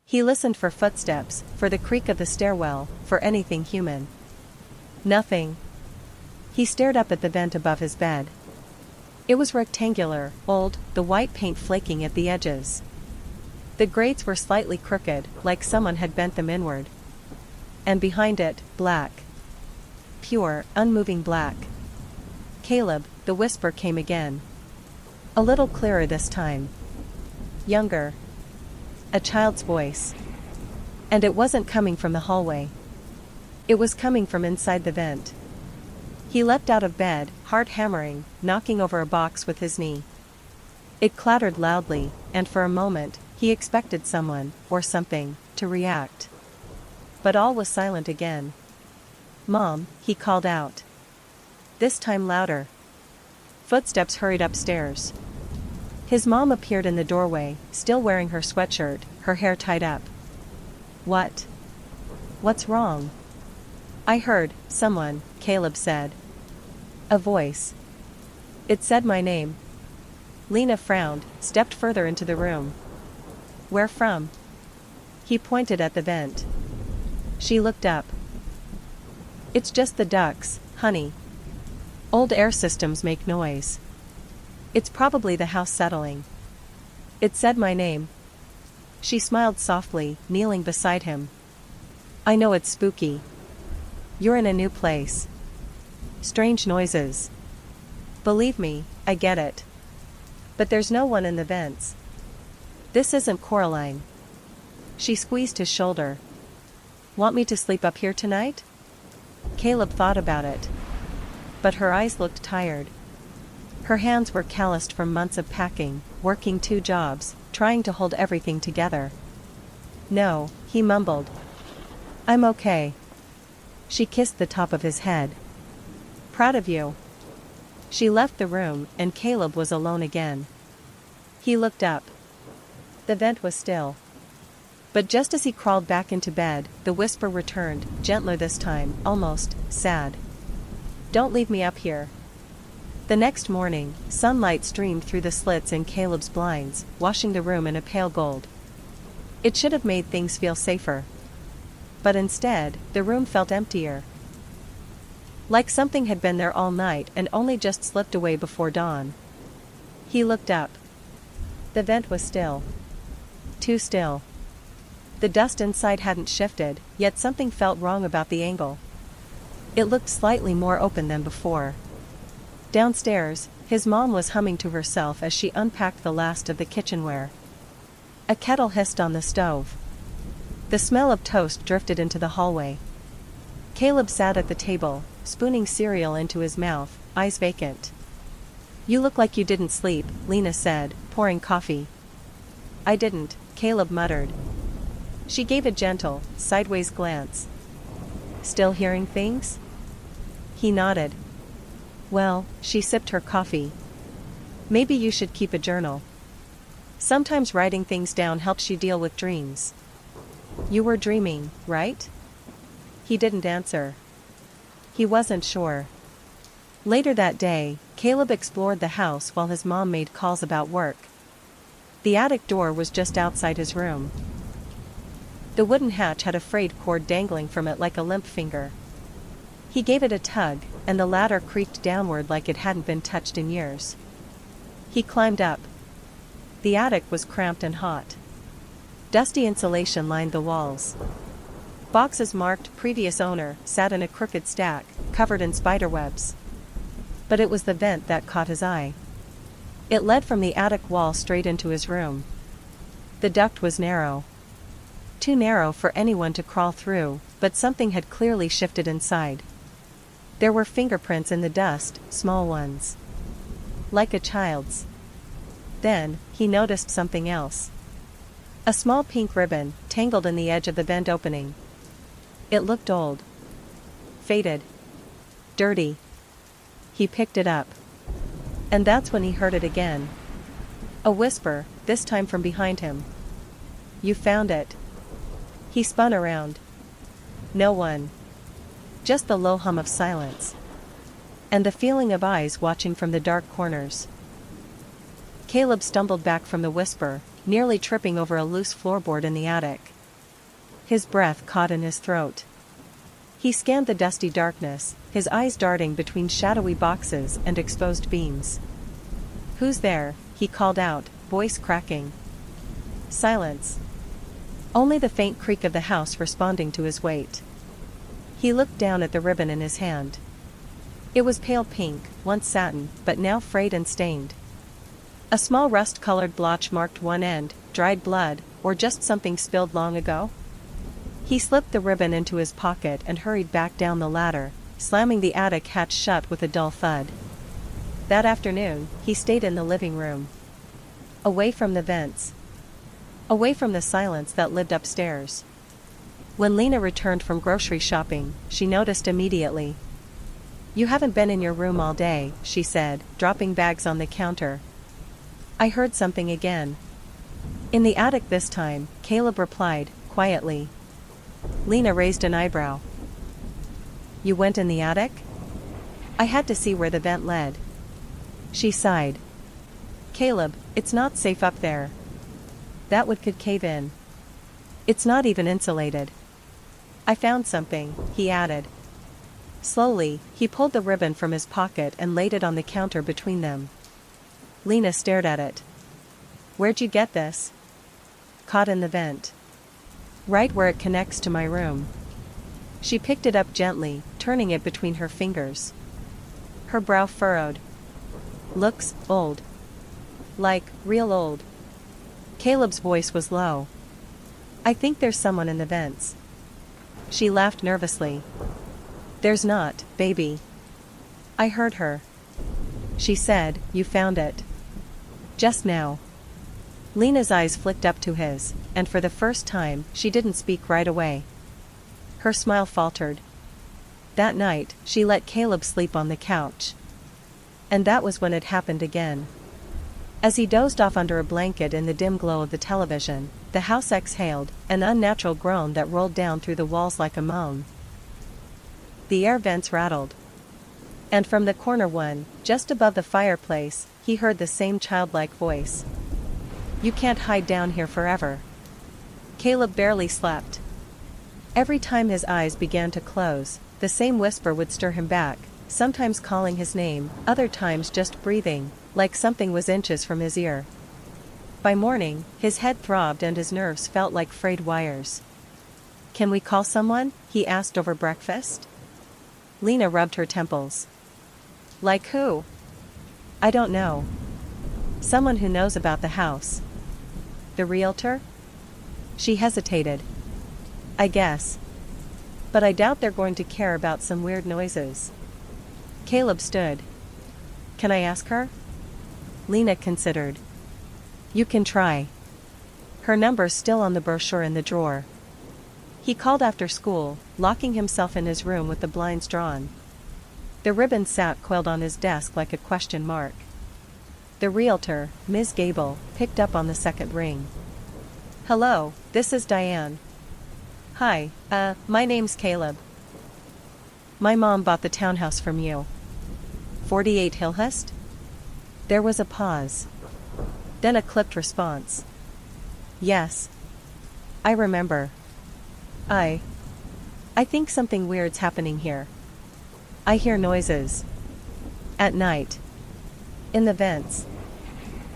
He listened for footsteps, for the creak of the stairwell, for anything human. Nothing. He stared up at the vent above his bed. It was rectangular, old, the white paint flaking at the edges. The grates were slightly crooked, like someone had bent them inward. And behind it, black. Pure, unmoving black. "Caleb," the whisper came again. A little clearer this time. Younger. A child's voice. And it wasn't coming from the hallway. It was coming from inside the vent. He leapt out of bed, heart hammering, knocking over a box with his knee. It clattered loudly, and for a moment, he expected someone, or something, to react. But all was silent again. "Mom," he called out. This time louder. Footsteps hurried upstairs. His mom appeared in the doorway, still wearing her sweatshirt, her hair tied up. "What? What's wrong?" "I heard someone," Caleb said. A voice. It said my name. Lena frowned, stepped further into the room. "Where from?" He pointed at the vent. She looked up. "It's just the ducts, honey. Old air systems make noise. It's probably the house settling." It said my name. She smiled softly, kneeling beside him. "I know it's spooky. You're in a new place. Strange noises. Believe me, I get it. But there's no one in the vents. This isn't Coraline." She squeezed his shoulder. "Want me to sleep up here tonight?" Caleb thought about it. But her eyes looked tired. Her hands were calloused from months of packing, working 2 jobs, trying to hold everything together. "No," he mumbled. "I'm okay." She kissed the top of his head. "Proud of you." She left the room, and Caleb was alone again. He looked up. The vent was still. But just as he crawled back into bed, the whisper returned, gentler this time, almost sad. "Don't leave me up here." The next morning, sunlight streamed through the slits in Caleb's blinds, washing the room in a pale gold. It should have made things feel safer. But instead, the room felt emptier. Like something had been there all night and only just slipped away before dawn. He looked up. The vent was still. Too still. The dust inside hadn't shifted, yet something felt wrong about the angle. It looked slightly more open than before. Downstairs, his mom was humming to herself as she unpacked the last of the kitchenware. A kettle hissed on the stove. The smell of toast drifted into the hallway. Caleb sat at the table, spooning cereal into his mouth, eyes vacant. "You look like you didn't sleep," Lena said, pouring coffee. "I didn't," Caleb muttered. She gave a gentle, sideways glance. "Still hearing things?" He nodded. "Well," she sipped her coffee. "Maybe you should keep a journal. Sometimes writing things down helps you deal with dreams." "You were dreaming, right?" He didn't answer. He wasn't sure. Later that day, Caleb explored the house while his mom made calls about work. The attic door was just outside his room. The wooden hatch had a frayed cord dangling from it like a limp finger. He gave it a tug, and the ladder creaked downward like it hadn't been touched in years. He climbed up. The attic was cramped and hot. Dusty insulation lined the walls. Boxes marked "previous owner" sat in a crooked stack, covered in spiderwebs. But it was the vent that caught his eye. It led from the attic wall straight into his room. The duct was narrow. Too narrow for anyone to crawl through, but something had clearly shifted inside. There were fingerprints in the dust, small ones. Like a child's. Then, he noticed something else. A small pink ribbon, tangled in the edge of the vent opening. It looked old. Faded. Dirty. He picked it up. And that's when he heard it again. A whisper, this time from behind him. "You found it." He spun around. No one. Just the low hum of silence. And the feeling of eyes watching from the dark corners. Caleb stumbled back from the whisper, nearly tripping over a loose floorboard in the attic. His breath caught in his throat. He scanned the dusty darkness, his eyes darting between shadowy boxes and exposed beams. "Who's there?" he called out, voice cracking. Silence. Only the faint creak of the house responding to his weight. He looked down at the ribbon in his hand. It was pale pink, once satin, but now frayed and stained. A small rust-colored blotch marked one end, dried blood, or just something spilled long ago. He slipped the ribbon into his pocket and hurried back down the ladder, slamming the attic hatch shut with a dull thud. That afternoon, he stayed in the living room. Away from the vents. Away from the silence that lived upstairs. When Lena returned from grocery shopping, she noticed immediately. "You haven't been in your room all day," she said, dropping bags on the counter. "I heard something again." "In the attic this time," Caleb replied, quietly. Lena raised an eyebrow. "You went in the attic?" "I had to see where the vent led." She sighed. "Caleb, it's not safe up there. That wood could cave in. It's not even insulated." "I found something," he added. Slowly, he pulled the ribbon from his pocket and laid it on the counter between them. Lena stared at it. "Where'd you get this?" "Caught in the vent. Right where it connects to my room." She picked it up gently, turning it between her fingers. Her brow furrowed. "Looks old. Like, real old." Caleb's voice was low. "I think there's someone in the vents." She laughed nervously. "There's not, baby. I heard her. She said, you found it. Just now." Lena's eyes flicked up to his, and for the first time, she didn't speak right away. Her smile faltered. That night, she let Caleb sleep on the couch. And that was when it happened again. As he dozed off under a blanket in the dim glow of the television, the house exhaled, an unnatural groan that rolled down through the walls like a moan. The air vents rattled. And from the corner one, just above the fireplace, he heard the same childlike voice. "You can't hide down here forever." Caleb barely slept. Every time his eyes began to close, the same whisper would stir him back, sometimes calling his name, other times just breathing, like something was inches from his ear. By morning, his head throbbed and his nerves felt like frayed wires. "Can we call someone?" he asked over breakfast. Lena rubbed her temples. "Like who?" "I don't know. Someone who knows about the house." "The realtor?" She hesitated. "I guess. But I doubt they're going to care about some weird noises." Caleb stood. "Can I ask her?" Lena considered. "You can try. Her number's still on the brochure in the drawer." He called after school, locking himself in his room with the blinds drawn. The ribbon sat coiled on his desk like a question mark. The realtor, Ms. Gable, picked up on the second ring. "Hello, this is Diane." "Hi, my name's Caleb. My mom bought the townhouse from you." 48 Hillhurst? There was a pause. Then a clipped response. "Yes. I remember. I think something weird's happening here. I hear noises. At night. In the vents."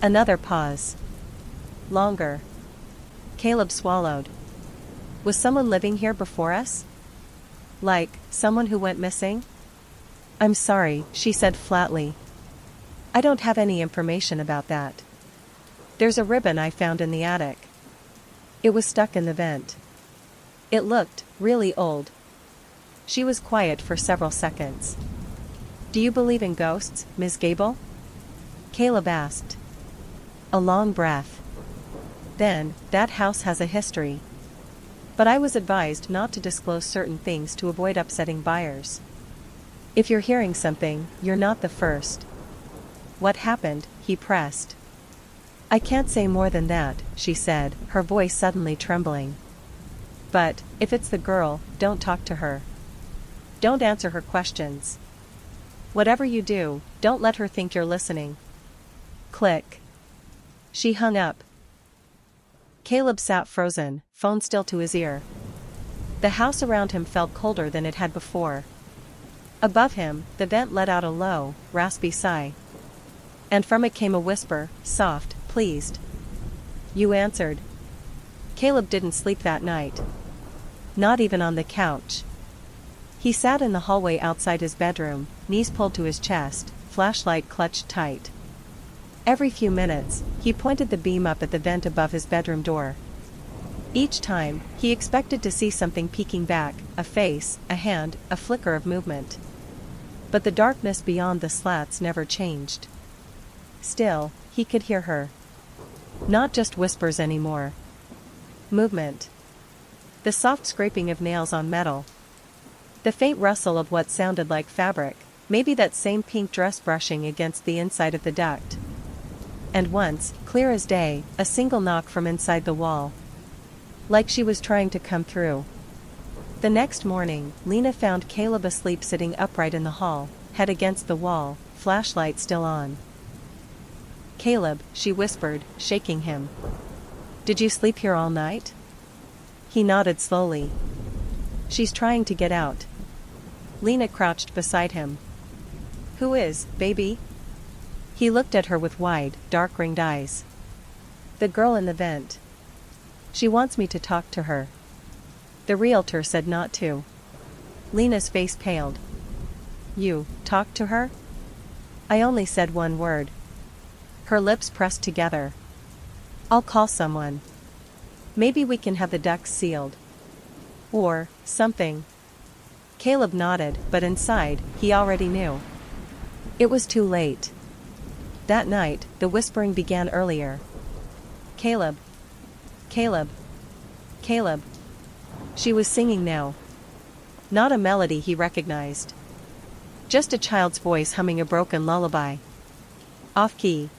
Another pause. Longer. Caleb swallowed. "Was someone living here before us? Like, someone who went missing?" "I'm sorry," she said flatly. "I don't have any information about that. There's a ribbon I found in the attic. It was stuck in the vent. It looked really old." She was quiet for several seconds. "Do you believe in ghosts, Ms. Gable?" Caleb asked. A long breath. Then, "That house has a history. But I was advised not to disclose certain things to avoid upsetting buyers. If you're hearing something, you're not the first." "What happened?" he pressed. "I can't say more than that," she said, her voice suddenly trembling. "But, if it's the girl, don't talk to her. Don't answer her questions. Whatever you do, don't let her think you're listening." Click. She hung up. Caleb sat frozen, phone still to his ear. The house around him felt colder than it had before. Above him, the vent let out a low, raspy sigh. And from it came a whisper, soft, pleased. "You answered." Caleb didn't sleep that night. Not even on the couch. He sat in the hallway outside his bedroom, knees pulled to his chest, flashlight clutched tight. Every few minutes, he pointed the beam up at the vent above his bedroom door. Each time, he expected to see something peeking back, a face, a hand, a flicker of movement. But the darkness beyond the slats never changed. Still, he could hear her. Not just whispers anymore. Movement. The soft scraping of nails on metal. The faint rustle of what sounded like fabric, maybe that same pink dress brushing against the inside of the duct. And once, clear as day, a single knock from inside the wall. Like she was trying to come through. The next morning, Lena found Caleb asleep sitting upright in the hall, head against the wall, flashlight still on. "Caleb," she whispered, shaking him. "Did you sleep here all night?" He nodded slowly. "She's trying to get out." Lena crouched beside him. "Who is, baby?" He looked at her with wide, dark-ringed eyes. "The girl in the vent. She wants me to talk to her. The realtor said not to." Lena's face paled. "You talked to her?" "I only said one word." Her lips pressed together. "I'll call someone. Maybe we can have the ducts sealed. Or something." Caleb nodded, but inside, he already knew. It was too late. That night, the whispering began earlier. "Caleb. Caleb. Caleb." She was singing now. Not a melody he recognized. Just a child's voice humming a broken lullaby. Off-key.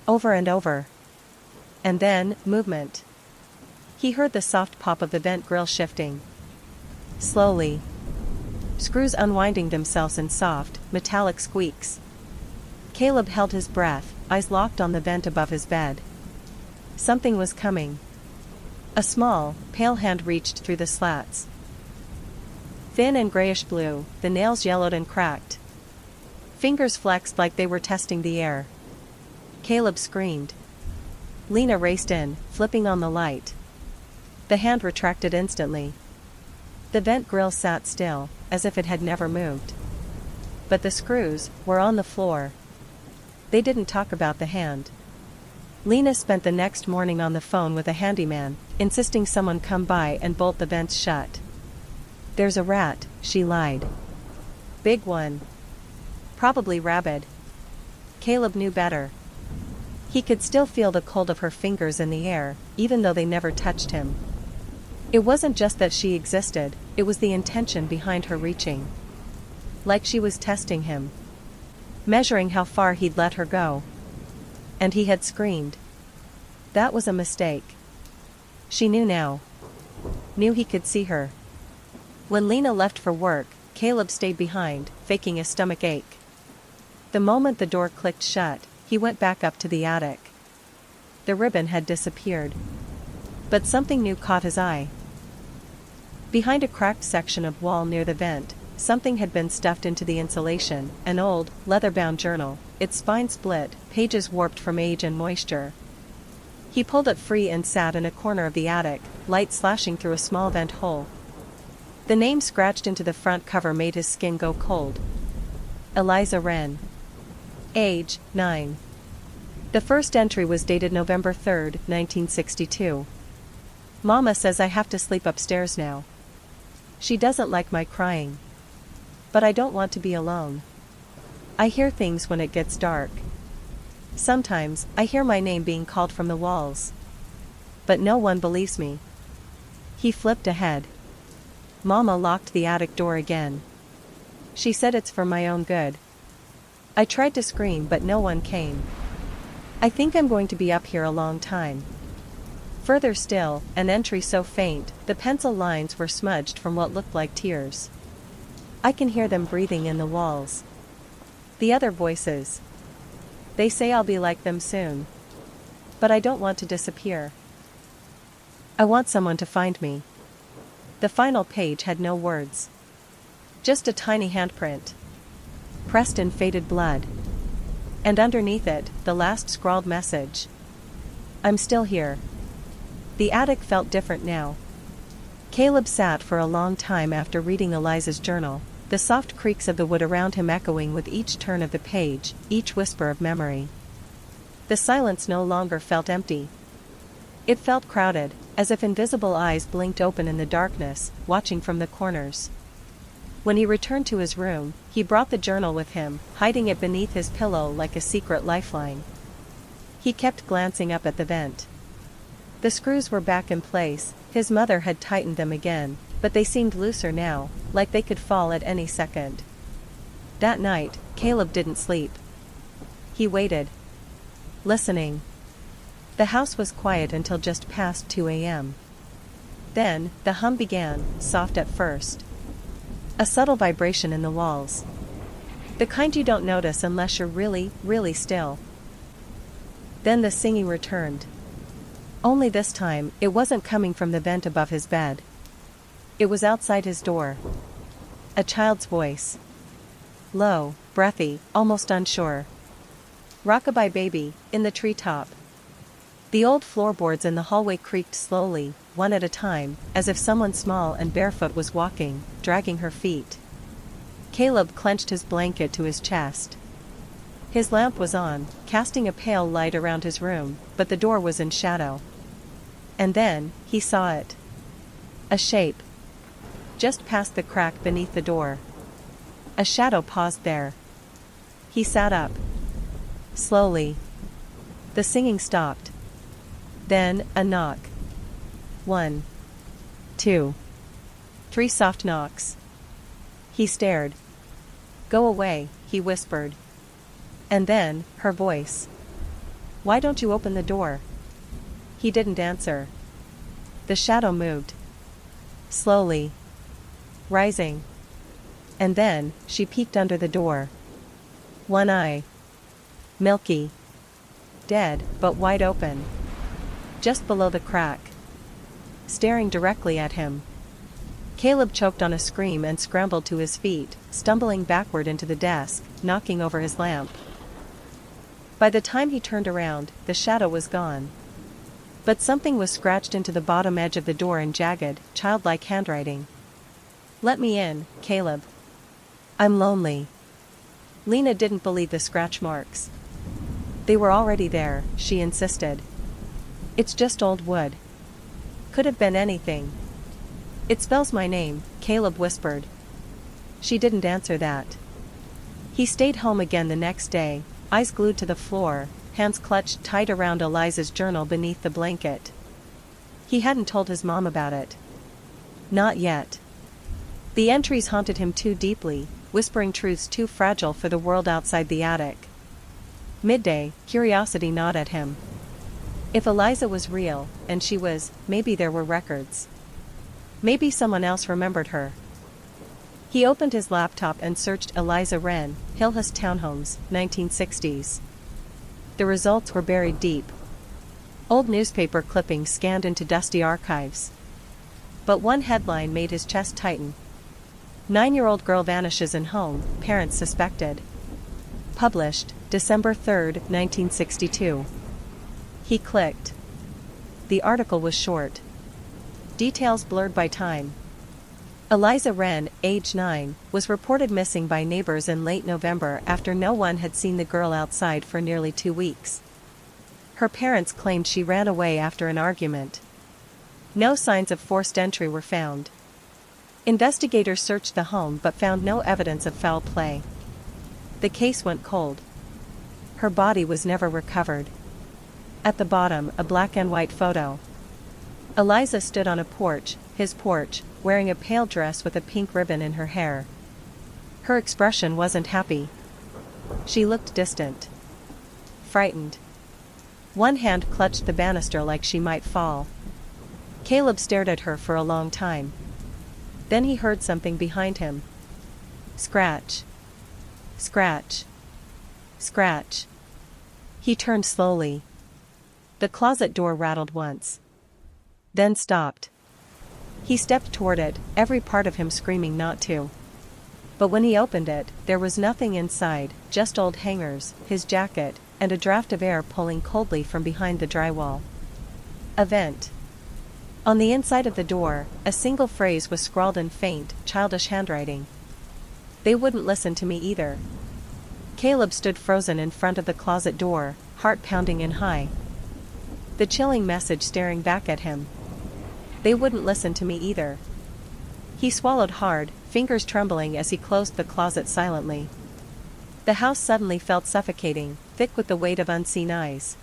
Over and over. And then, movement. He heard the soft pop of the vent grill shifting. Slowly. Screws unwinding themselves in soft, metallic squeaks. Caleb held his breath, eyes locked on the vent above his bed. Something was coming. A small, pale hand reached through the slats. Thin and grayish-blue, the nails yellowed and cracked. Fingers flexed like they were testing the air. Caleb screamed. Lena raced in, flipping on the light. The hand retracted instantly. The vent grill sat still, as if it had never moved. But the screws were on the floor. They didn't talk about the hand. Lena spent the next morning on the phone with a handyman, insisting someone come by and bolt the vents shut. "There's a rat," she lied. "Big one. Probably rabid." Caleb knew better. He could still feel the cold of her fingers in the air, even though they never touched him. It wasn't just that she existed, it was the intention behind her reaching. Like she was testing him. Measuring how far he'd let her go. And he had screamed. That was a mistake. She knew now. Knew he could see her. When Lena left for work, Caleb stayed behind, faking a stomach ache. The moment the door clicked shut, he went back up to the attic. The ribbon had disappeared. But something new caught his eye. Behind a cracked section of wall near the vent, something had been stuffed into the insulation, an old, leather-bound journal, its spine split, pages warped from age and moisture. He pulled it free and sat in a corner of the attic, light slashing through a small vent hole. The name scratched into the front cover made his skin go cold. Eliza Wren. Age, 9. The first entry was dated November 3, 1962. Mama says I have to sleep upstairs now. She doesn't like my crying. But I don't want to be alone. I hear things when it gets dark. Sometimes, I hear my name being called from the walls. But no one believes me. He flipped ahead. Mama locked the attic door again. She said it's for my own good. I tried to scream but no one came. I think I'm going to be up here a long time. Further still, an entry so faint, the pencil lines were smudged from what looked like tears. I can hear them breathing in the walls. The other voices. They say I'll be like them soon. But I don't want to disappear. I want someone to find me. The final page had no words. Just a tiny handprint, pressed in faded blood. And underneath it, the last scrawled message. I'm still here. The attic felt different now. Caleb sat for a long time after reading Eliza's journal, the soft creaks of the wood around him echoing with each turn of the page, each whisper of memory. The silence no longer felt empty. It felt crowded, as if invisible eyes blinked open in the darkness, watching from the corners. When he returned to his room, he brought the journal with him, hiding it beneath his pillow like a secret lifeline. He kept glancing up at the vent. The screws were back in place, his mother had tightened them again, but they seemed looser now, like they could fall at any second. That night, Caleb didn't sleep. He waited, listening. The house was quiet until just past 2 a.m. Then, the hum began, soft at first. A subtle vibration in the walls. The kind you don't notice unless you're really, really still. Then the singing returned. Only this time, it wasn't coming from the vent above his bed. It was outside his door. A child's voice. Low, breathy, almost unsure. Rockabye baby, in the treetop. The old floorboards in the hallway creaked slowly, one at a time, as if someone small and barefoot was walking, dragging her feet. Caleb clenched his blanket to his chest. His lamp was on, casting a pale light around his room, but the door was in shadow. And then, he saw it. A shape. Just past the crack beneath the door. A shadow paused there. He sat up. Slowly. The singing stopped. Then, a knock. 1, 2, 3 soft knocks. He stared. Go away, he whispered. And then, her voice. Why don't you open the door? He didn't answer. The shadow moved. Slowly. Rising. And then, she peeked under the door. One eye. Milky. Dead, but wide open. Just below the crack. Staring directly at him. Caleb choked on a scream and scrambled to his feet, stumbling backward into the desk, knocking over his lamp. By the time he turned around, the shadow was gone. But something was scratched into the bottom edge of the door in jagged, childlike handwriting. Let me in, Caleb. I'm lonely. Lena didn't believe the scratch marks. They were already there, she insisted. It's just old wood. Could have been anything. It spells my name, Caleb whispered. She didn't answer that. He stayed home again the next day, eyes glued to the floor, hands clutched tight around Eliza's journal beneath the blanket. He hadn't told his mom about it. Not yet. The entries haunted him too deeply, whispering truths too fragile for the world outside the attic. Midday, curiosity gnawed at him. If Eliza was real, and she was, maybe there were records. Maybe someone else remembered her. He opened his laptop and searched Eliza Wren, Hillhurst Townhomes, 1960s. The results were buried deep. Old newspaper clippings scanned into dusty archives. But one headline made his chest tighten. 9-year-old girl vanishes in home, parents suspected. Published, December 3, 1962. He clicked. The article was short. Details blurred by time. Eliza Wren, age 9, was reported missing by neighbors in late November after no one had seen the girl outside for nearly 2 weeks. Her parents claimed she ran away after an argument. No signs of forced entry were found. Investigators searched the home but found no evidence of foul play. The case went cold. Her body was never recovered. At the bottom, a black and white photo. Eliza stood on a porch, his porch, wearing a pale dress with a pink ribbon in her hair. Her expression wasn't happy. She looked distant. Frightened. One hand clutched the banister like she might fall. Caleb stared at her for a long time. Then he heard something behind him. Scratch. Scratch. Scratch. He turned slowly. The closet door rattled once. Then stopped. He stepped toward it, every part of him screaming not to. But when he opened it, there was nothing inside, just old hangers, his jacket, and a draft of air pulling coldly from behind the drywall. A vent. On the inside of the door, a single phrase was scrawled in faint, childish handwriting. They wouldn't listen to me either. Caleb stood frozen in front of the closet door, heart pounding in high. The chilling message staring back at him. They wouldn't listen to me either. He swallowed hard, fingers trembling as he closed the closet silently. The house suddenly felt suffocating, thick with the weight of unseen eyes.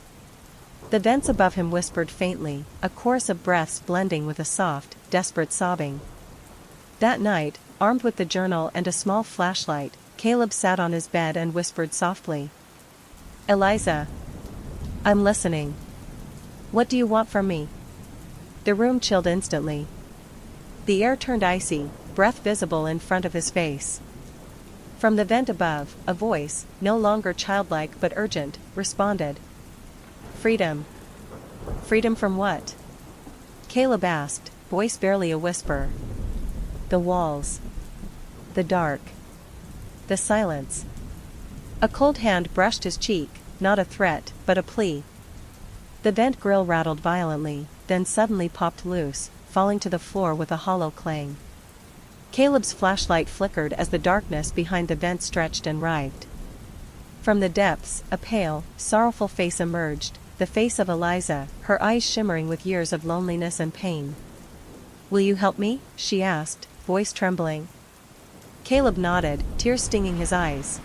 The vents above him whispered faintly, a chorus of breaths blending with a soft, desperate sobbing. That night, armed with the journal and a small flashlight, Caleb sat on his bed and whispered softly. "Eliza. I'm listening. What do you want from me?" The room chilled instantly. The air turned icy, breath visible in front of his face. From the vent above, a voice, no longer childlike but urgent, responded. "Freedom." "Freedom from what?" Caleb asked, voice barely a whisper. "The walls. The dark. The silence." A cold hand brushed his cheek, not a threat, but a plea. The vent grill rattled violently, then suddenly popped loose, falling to the floor with a hollow clang. Caleb's flashlight flickered as the darkness behind the vent stretched and writhed. From the depths, a pale, sorrowful face emerged, the face of Eliza, her eyes shimmering with years of loneliness and pain. "Will you help me?" she asked, voice trembling. Caleb nodded, tears stinging his eyes.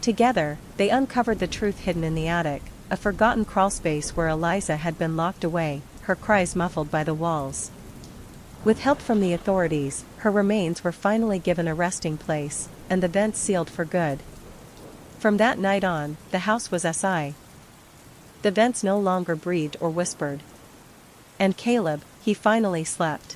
Together, they uncovered the truth hidden in the attic, a forgotten crawlspace where Eliza had been locked away, her cries muffled by the walls. With help from the authorities, her remains were finally given a resting place, and the vent sealed for good. From that night on, the house was SI. The vents no longer breathed or whispered. And Caleb, he finally slept.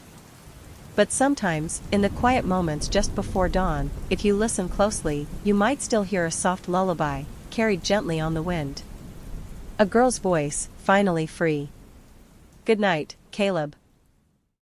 But sometimes, in the quiet moments just before dawn, if you listen closely, you might still hear a soft lullaby, carried gently on the wind. A girl's voice, finally free. "Good night, Caleb."